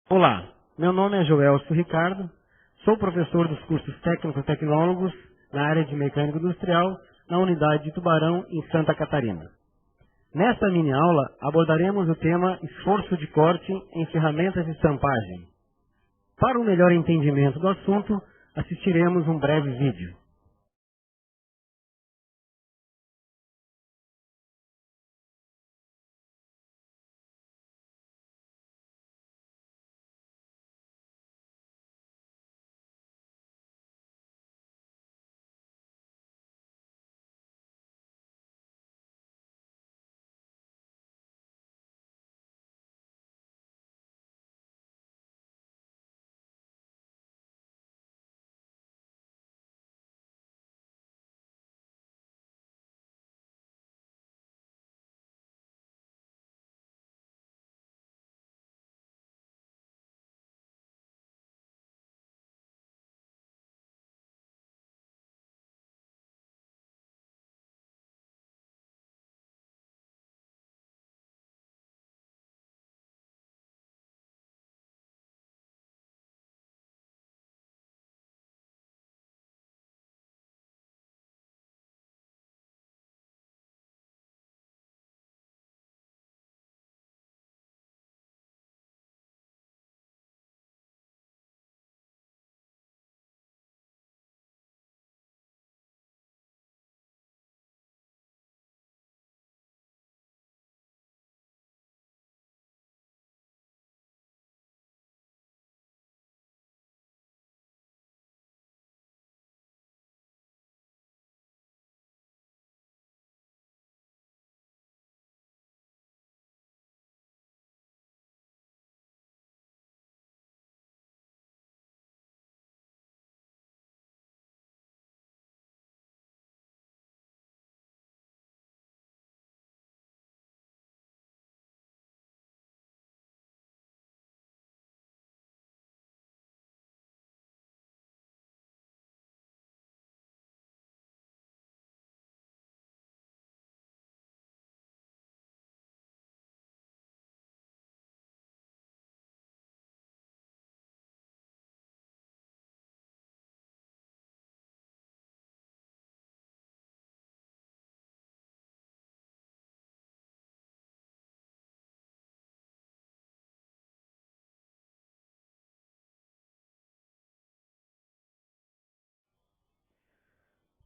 Olá, meu nome é Joelso Ricardo, sou professor dos cursos técnicos e tecnólogos na área de mecânica industrial na unidade de Tubarão, em Santa Catarina. Nesta mini-aula abordaremos o tema esforço de corte em ferramentas de estampagem. Para um melhor entendimento do assunto, assistiremos um breve vídeo.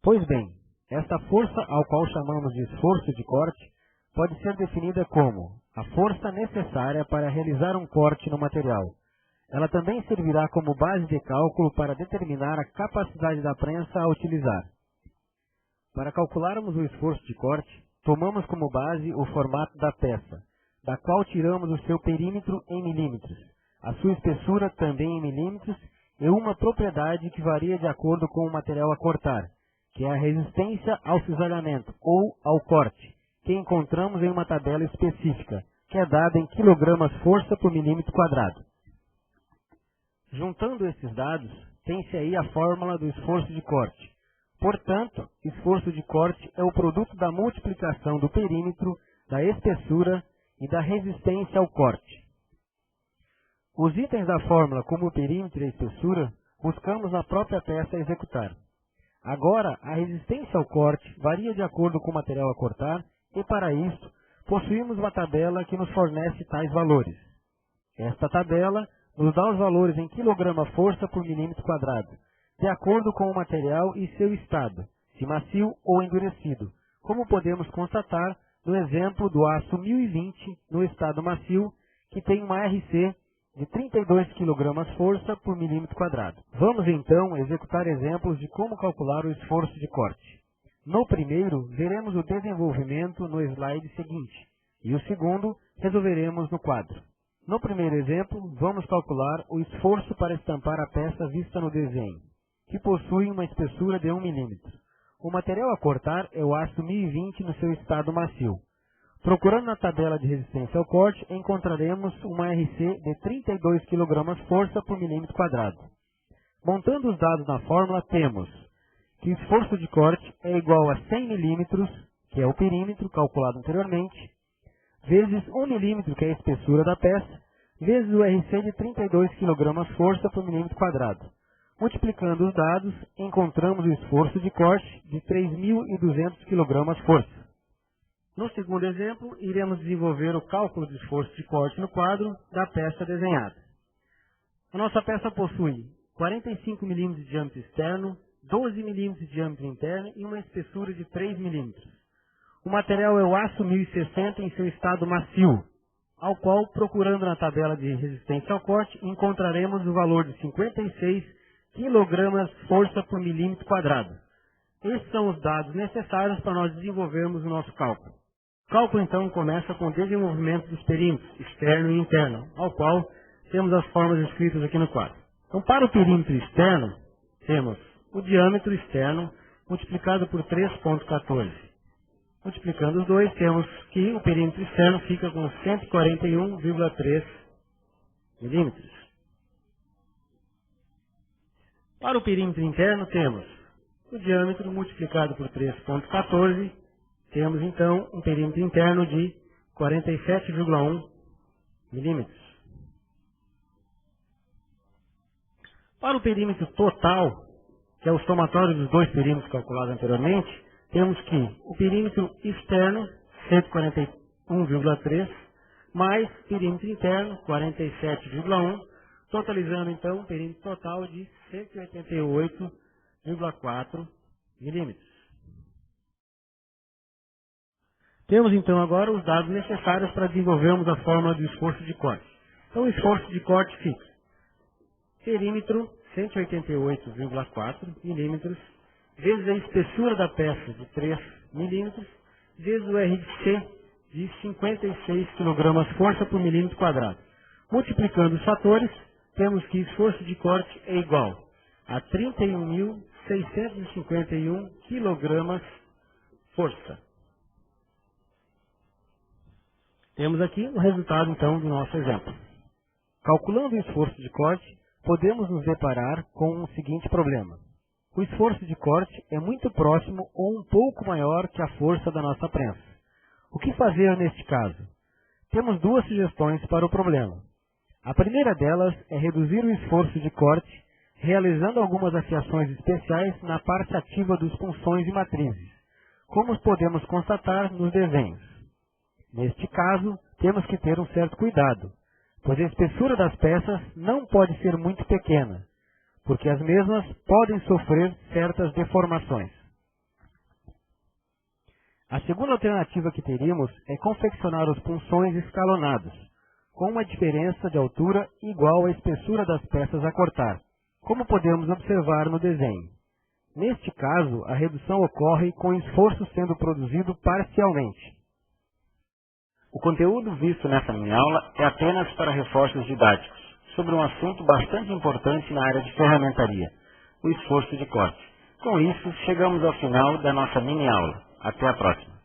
Pois bem, esta força ao qual chamamos de esforço de corte pode ser definida como a força necessária para realizar um corte no material. Ela também servirá como base de cálculo para determinar a capacidade da prensa a utilizar. Para calcularmos o esforço de corte, tomamos como base o formato da peça, da qual tiramos o seu perímetro em milímetros, a sua espessura também em milímetros e uma propriedade que varia de acordo com o material a cortar, que é a resistência ao cisalhamento ou ao corte, que encontramos em uma tabela específica, que é dada em kg/força por milímetro quadrado. Juntando esses dados, tem-se aí a fórmula do esforço de corte. Portanto, esforço de corte é o produto da multiplicação do perímetro, da espessura e da resistência ao corte. Os itens da fórmula, como o perímetro e a espessura, buscamos na própria peça a executar. Agora, a resistência ao corte varia de acordo com o material a cortar e, para isso, possuímos uma tabela que nos fornece tais valores. Esta tabela nos dá os valores em kg/força por milímetro quadrado, de acordo com o material e seu estado, se macio ou endurecido, como podemos constatar no exemplo do aço 1020 no estado macio, que tem uma RC de 32 kg/força por milímetro quadrado. Vamos então executar exemplos de como calcular o esforço de corte. No primeiro, veremos o desenvolvimento no slide seguinte, e o segundo resolveremos no quadro. No primeiro exemplo, vamos calcular o esforço para estampar a peça vista no desenho, que possui uma espessura de 1 milímetro. O material a cortar é o aço 1020 no seu estado macio. Procurando na tabela de resistência ao corte, encontraremos uma RC de 32 kg/força por milímetro quadrado. Montando os dados na fórmula, temos que o esforço de corte é igual a 100 milímetros, que é o perímetro calculado anteriormente, vezes 1 milímetro, que é a espessura da peça, vezes o RC de 32 kg força por milímetro quadrado. Multiplicando os dados, encontramos o esforço de corte de 3.200 kg força. No segundo exemplo, iremos desenvolver o cálculo do esforço de corte no quadro da peça desenhada. A nossa peça possui 45 mm de diâmetro externo, 12 mm de diâmetro interno e uma espessura de 3 mm. O material é o aço 1060 em seu estado macio, ao qual, procurando na tabela de resistência ao corte, encontraremos o valor de 56 kg força por milímetro quadrado. Esses são os dados necessários para nós desenvolvermos o nosso cálculo. O cálculo, então, começa com o desenvolvimento dos perímetros externo e interno, ao qual temos as formas escritas aqui no quadro. Então, para o perímetro externo, temos o diâmetro externo multiplicado por 3,14. Multiplicando os dois, temos que o perímetro externo fica com 141,3 milímetros. Para o perímetro interno, temos o diâmetro multiplicado por 3,14. Temos, então, um perímetro interno de 47,1 milímetros. Para o perímetro total, que é o somatório dos dois perímetros calculados anteriormente, temos que o perímetro externo, 141,3, mais perímetro interno, 47,1, totalizando então um perímetro total de 188,4 milímetros. Temos então agora os dados necessários para desenvolvermos a fórmula do esforço de corte. Então o esforço de corte fica perímetro 188,4 milímetros vezes a espessura da peça de 3 milímetros vezes o RC de 56 kg força por milímetro quadrado. Multiplicando os fatores, temos que esforço de corte é igual a 31.651 kg força. Temos aqui o resultado então do nosso exemplo. Calculando o esforço de corte, podemos nos deparar com o seguinte problema. O esforço de corte é muito próximo ou um pouco maior que a força da nossa prensa. O que fazer neste caso? Temos duas sugestões para o problema. A primeira delas é reduzir o esforço de corte, realizando algumas afiações especiais na parte ativa dos punções e matrizes, como podemos constatar nos desenhos. Neste caso, temos que ter um certo cuidado, pois a espessura das peças não pode ser muito pequena, porque as mesmas podem sofrer certas deformações. A segunda alternativa que teríamos é confeccionar os punções escalonados, com uma diferença de altura igual à espessura das peças a cortar, como podemos observar no desenho. Neste caso, a redução ocorre com o esforço sendo produzido parcialmente. O conteúdo visto nessa mini-aula é apenas para reforços didáticos, sobre um assunto bastante importante na área de ferramentaria, o esforço de corte. Com isso, chegamos ao final da nossa mini-aula. Até a próxima!